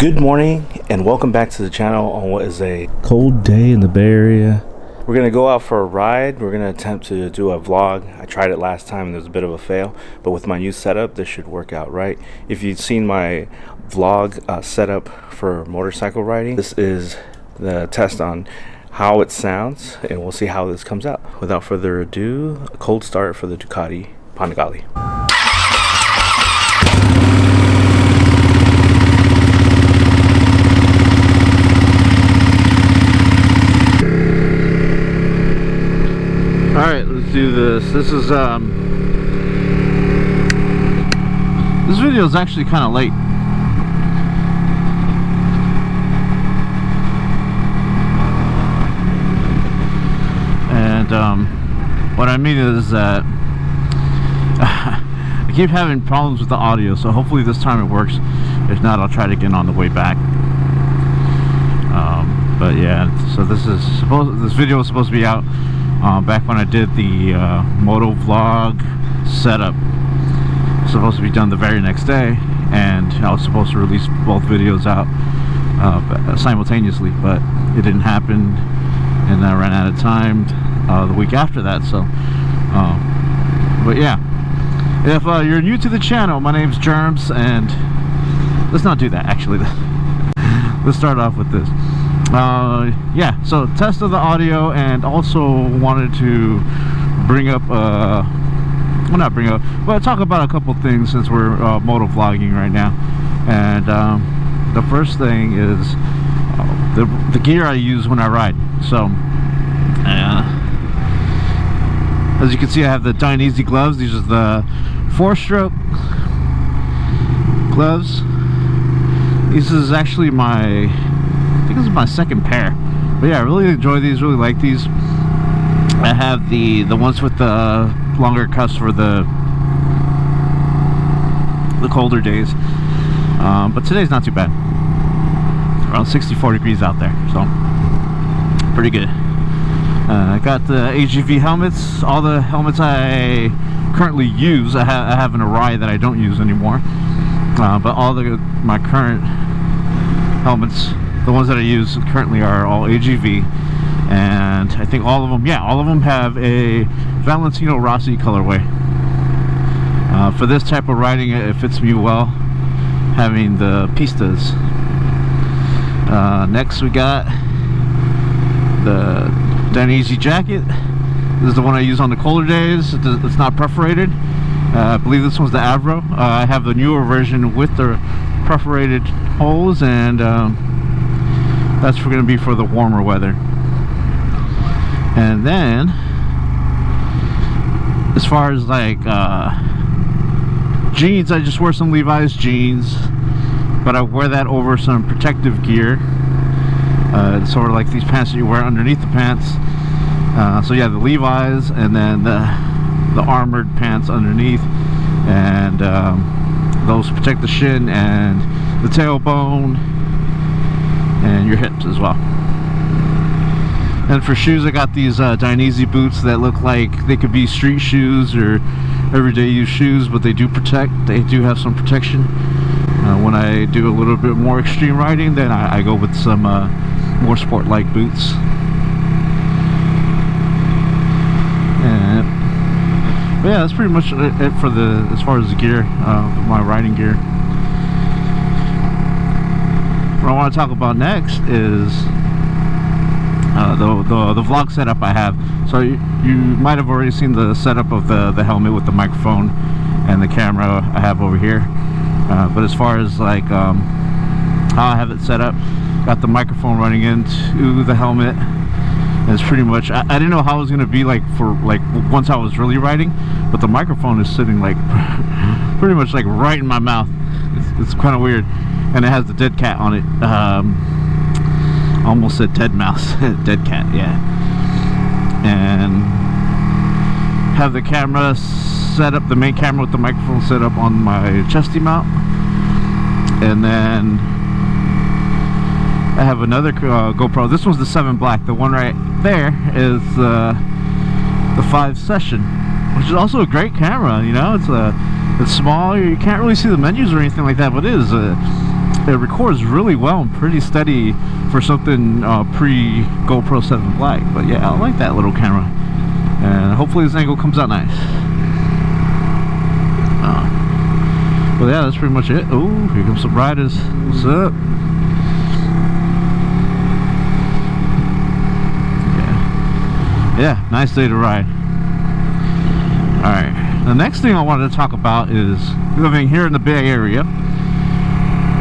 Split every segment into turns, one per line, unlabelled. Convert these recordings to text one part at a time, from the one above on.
Good morning and welcome back to the channel on what is a cold day in the Bay Area. We're going to go out for a ride. We're going to attempt to do a vlog. I tried it last time and there was a bit of a fail, but with my new setup this should work out right. If you've seen my vlog setup for motorcycle riding, this is the test on how it sounds and we'll see how this comes out. Without further ado, a cold start for the Ducati Panigale. Alright, let's do this. This video is actually kind of late. And what I mean is that I keep having problems with the audio, so hopefully this time it works. If not, I'll try it again on the way back. But yeah, so this video is supposed to be out back when I did the MotoVlog setup. Supposed to be done the very next day, and I was supposed to release both videos out simultaneously, but it didn't happen, and I ran out of time the week after that. So but yeah, if you're new to the channel, my name's Germs, and let's not do that actually. Let's start off with this. Yeah, so test of the audio, and also wanted to bring up well, not bring up, but talk about a couple things since we're motovlogging right now. And the first thing is the gear I use when I ride. So as you can see, I have the Dainese gloves. These are the 4-stroke gloves. This is actually I think this is my second pair, but yeah, I really enjoy these, really like these. I have the ones with the longer cuffs for the colder days, but today's not too bad. Around 64 degrees out there, so pretty good. I got the AGV helmets. All the helmets I currently use, I have an Arai that I don't use anymore, but all my current helmets, the ones that I use currently, are all AGV, and I think all of them have a Valentino Rossi colorway. For this type of riding, it fits me well, having the pistas. Next we got the Dainese jacket. This is the one I use on the colder days. It's not perforated. I believe this one's the Avro. I have the newer version with the perforated holes, and that's going to be for the warmer weather. And then as far as like jeans, I just wear some Levi's jeans, but I wear that over some protective gear. It's sort of like these pants that you wear underneath the pants. So yeah, the Levi's, and then the armored pants underneath, and those protect the shin and the tailbone and your hips as well. And for shoes, I got these Dainese boots that look like they could be street shoes or everyday use shoes, but they do protect. They do have some protection. When I do a little bit more extreme riding, then I go with some more sport-like boots. But yeah, that's pretty much it for as far as the gear, my riding gear. What I want to talk about next is the vlog setup I have. So you might have already seen the setup of the helmet with the microphone and the camera I have over here. But as far as like how I have it set up, got the microphone running into the helmet. And it's pretty much, I didn't know how it was going to be like for once I was really riding, but the microphone is sitting like pretty much like right in my mouth. It's kind of weird, and it has the dead cat on it. Almost said dead mouse. Dead cat, yeah. And have the camera set up, the main camera with the microphone set up on my chesty mount, and then I have another GoPro. This one's the 7 Black. The one right there is the 5 Session, which is also a great camera. You know, it's small. You can't really see the menus or anything like that, but it is it records really well and pretty steady for something pre GoPro 7 Black. But yeah, I like that little camera, and hopefully this angle comes out nice. But yeah, that's pretty much it. Oh, here comes some riders. What's up? Yeah, nice day to ride. Alright, the next thing I wanted to talk about is living here in the Bay Area.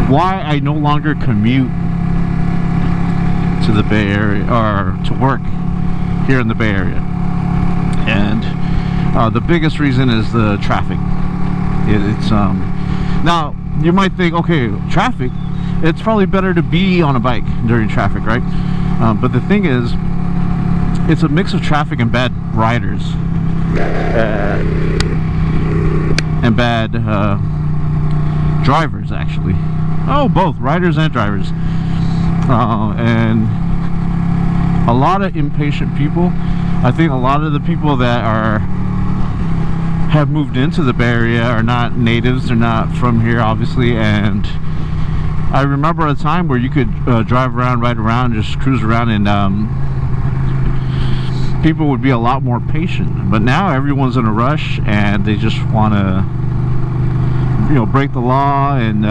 Why I no longer commute to the Bay Area, or to work here in the Bay Area. And the biggest reason is the traffic. It's now you might think, okay, traffic, it's probably better to be on a bike during traffic, right? But the thing is, it's a mix of traffic and bad riders, and bad drivers, actually. Oh, both riders and drivers, and a lot of impatient people. I think a lot of the people that have moved into the Bay Area are not natives. They're not from here, obviously. And I remember a time where you could drive around, ride around, just cruise around, and people would be a lot more patient. But now everyone's in a rush, and they just want to, you know, break the law and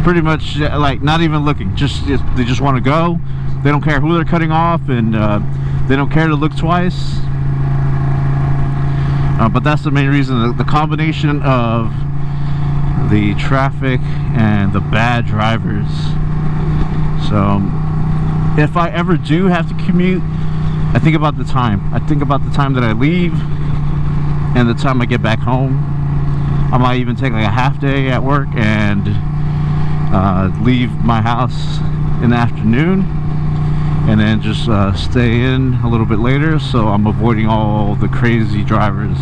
pretty much like not even looking. They just want to go. They don't care who they're cutting off, and they don't care to look twice. But that's the main reason, the combination of the traffic and the bad drivers. So if I ever do have to commute, I think about the time. I think about the time that I leave and the time I get back home. I might even take like a half day at work and leave my house in the afternoon, and then just stay in a little bit later, so I'm avoiding all the crazy drivers.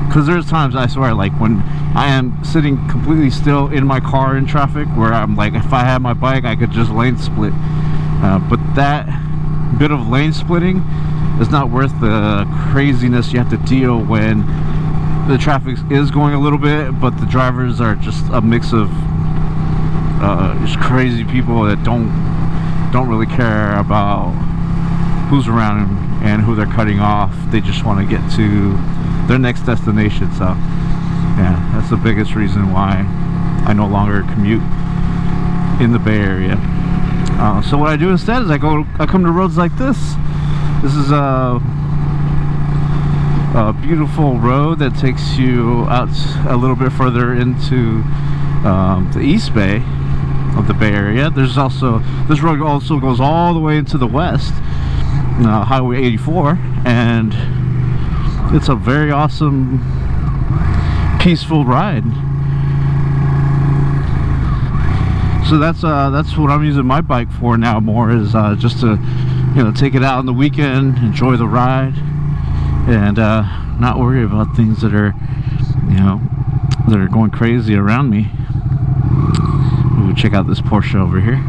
Because there's times, I swear, like when I am sitting completely still in my car in traffic, where I'm like, if I had my bike, I could just lane split. But that bit of lane splitting is not worth the craziness you have to deal when the traffic is going a little bit, but the drivers are just a mix of just crazy people that don't really care about who's around them and who they're cutting off. They just want to get to their next destination. So yeah, that's the biggest reason why I no longer commute in the Bay Area. So what I do instead is I come to roads like this. This is a beautiful road that takes you out a little bit further into the East Bay of the Bay Area. There's also, this road also goes all the way into the west, Highway 84, and it's a very awesome, peaceful ride. So that's what I'm using my bike for now, more is just to, you know, take it out on the weekend, enjoy the ride, and not worry about things that are, you know, that are going crazy around me. We'll check out this Porsche over here.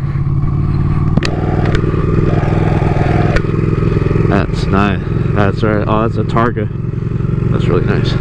That's nice. That's right. Oh, that's a Targa. That's really nice.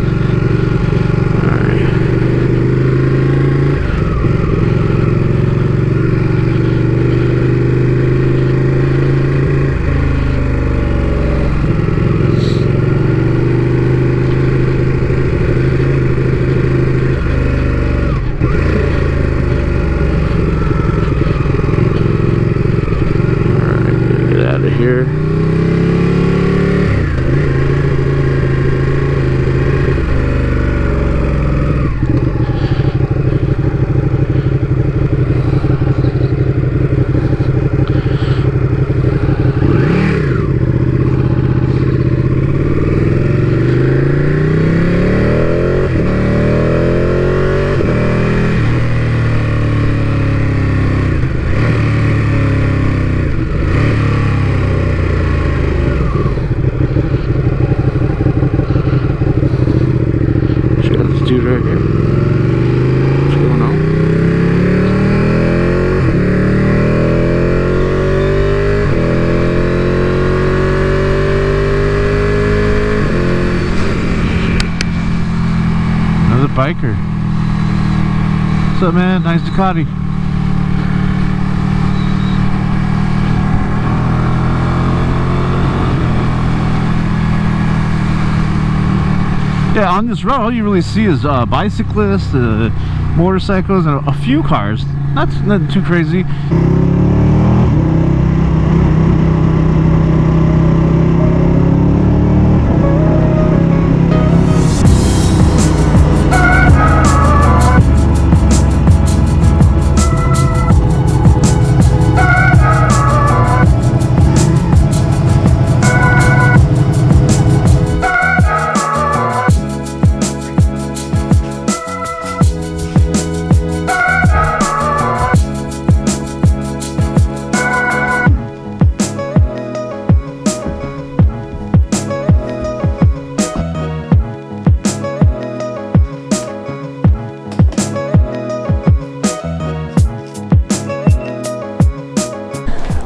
biker. What's up, man? Nice Ducati. Yeah, on this road, all you really see is bicyclists, motorcycles, and a few cars. That's not too crazy.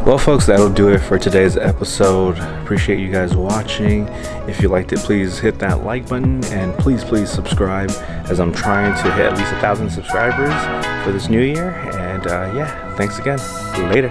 Well, folks, that'll do it for today's episode. Appreciate you guys watching. If you liked it, please hit that like button, and please subscribe, as I'm trying to hit at least 1,000 subscribers for this new year. And yeah, thanks again. Later.